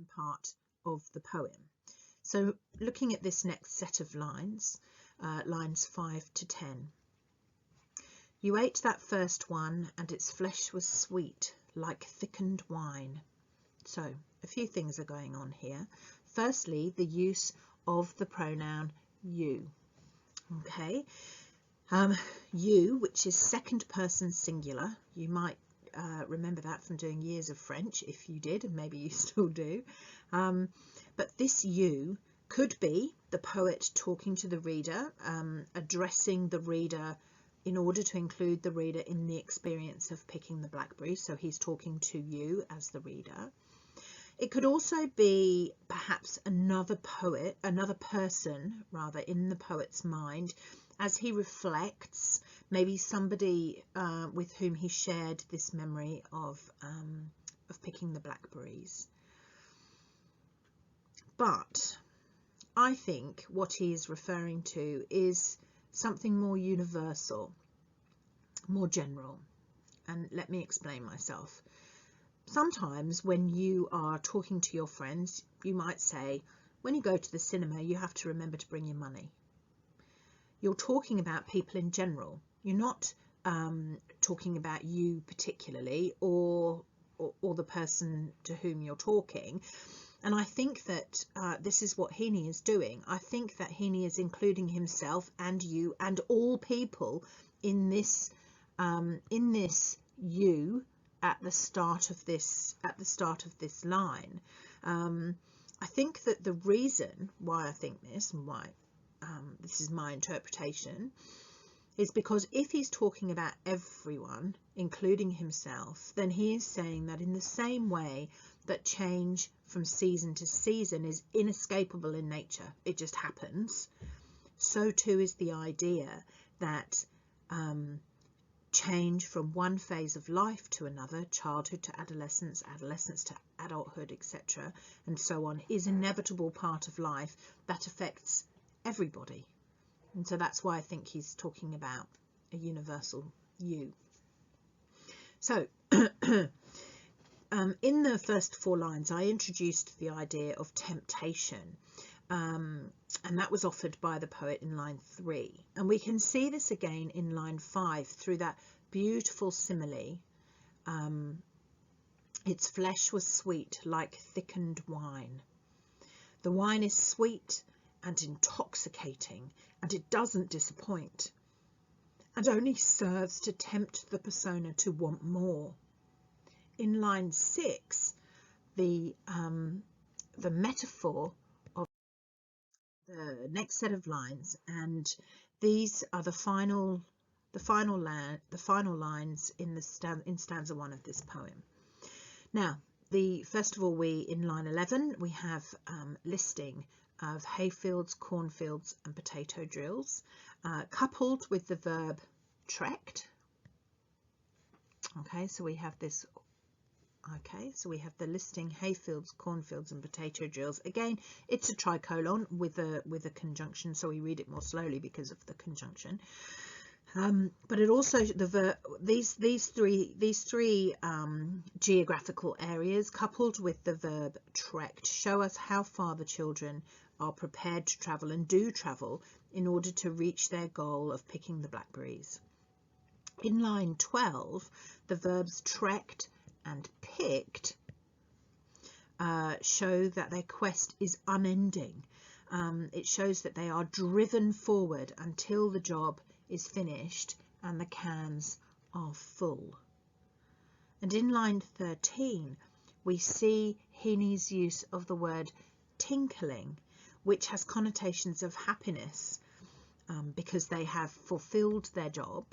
second part of the poem. So looking at this next set of lines, lines 5 to 10. You ate that first one, and its flesh was sweet, like thickened wine. So a few things are going on here. Firstly, the use of the pronoun you. Okay, you, which is second person singular. You might remember that from doing years of French, if you did, and maybe you still do. But this you could be the poet talking to the reader, addressing the reader in order to include the reader in the experience of picking the blackberry. So he's talking to you as the reader. It could also be perhaps another poet, another person rather, in the poet's mind as he reflects, maybe somebody with whom he shared this memory of picking the blackberries. But I think what he is referring to is something more universal, more general. And let me explain myself. Sometimes when you are talking to your friends, you might say, when you go to the cinema, you have to remember to bring your money. You're talking about people in general. You're not talking about you particularly, or the person to whom you're talking. And I think that this is what Heaney is doing. I think that Heaney is including himself and you and all people in this you at the start of this line. I think that the reason why I think this, and why this is my interpretation, is because if he's talking about everyone, including himself, then he is saying that in the same way that change from season to season is inescapable in nature, it just happens, so too is the idea that change from one phase of life to another, childhood to adolescence, adolescence to adulthood, etc., and so on, is an inevitable part of life that affects everybody. And so that's why I think he's talking about a universal you. So in the first 4 lines, I introduced the idea of temptation, and that was offered by the poet in line 3. And we can see this again in line 5 through that beautiful simile. Its flesh was sweet like thickened wine. The wine is sweet and intoxicating, and it doesn't disappoint, and only serves to tempt the persona to want more. In line 6, the metaphor of the next set of lines, and these are the final lines in stanza 1 of this poem. Now, first of all, in line 11 we have listing of hayfields, cornfields, and potato drills, coupled with the verb trekked. Okay, so we have this. Okay, so we have the listing hayfields, cornfields, and potato drills. Again, it's a tricolon with a conjunction, so we read it more slowly because of the conjunction. But it also these three geographical areas, coupled with the verb trekked, show us how far the children are prepared to travel and do travel in order to reach their goal of picking the blackberries. In line 12, the verbs trekked and picked show that their quest is unending. It shows that they are driven forward until the job is finished and the cans are full. And in line 13, we see Heaney's use of the word tinkling, which has connotations of happiness, because they have fulfilled their job,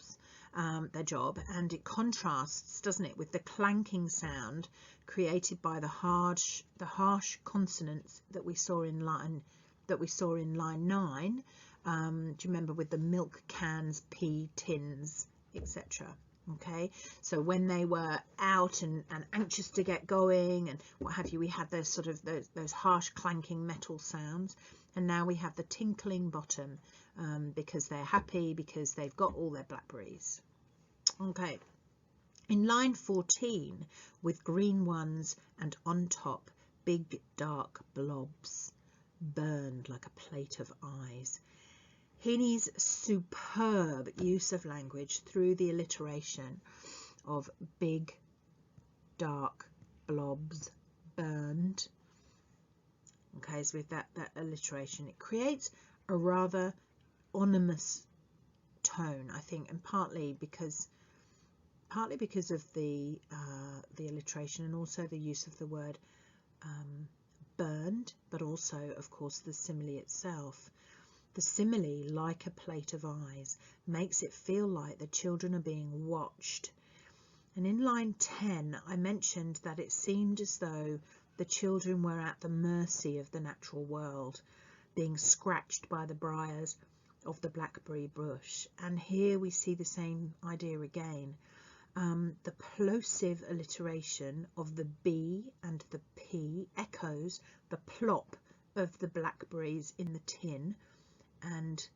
and it contrasts, doesn't it, with the clanking sound created by the harsh consonants that we saw in line 9. Do you remember, with the milk cans, pea tins, etc.? Okay, so when they were out and anxious to get going and what have you, we had those sort of those harsh clanking metal sounds, and now we have the tinkling bottom, because they're happy, because they've got all their blackberries. Okay, in line 14, with green ones and on top big dark blobs, burned like a plate of eyes. Heaney's superb use of language through the alliteration of big dark blobs, burned. Okay, so with that alliteration, it creates a rather ominous tone, I think, and partly because of the alliteration, and also the use of the word burned, but also, of course, the simile itself. The simile, like a plate of eyes, makes it feel like the children are being watched. And in line 10, I mentioned that it seemed as though the children were at the mercy of the natural world, being scratched by the briars of the blackberry bush. And here we see the same idea again. The plosive alliteration of the B and the P echoes the plop of the blackberries in the tin, and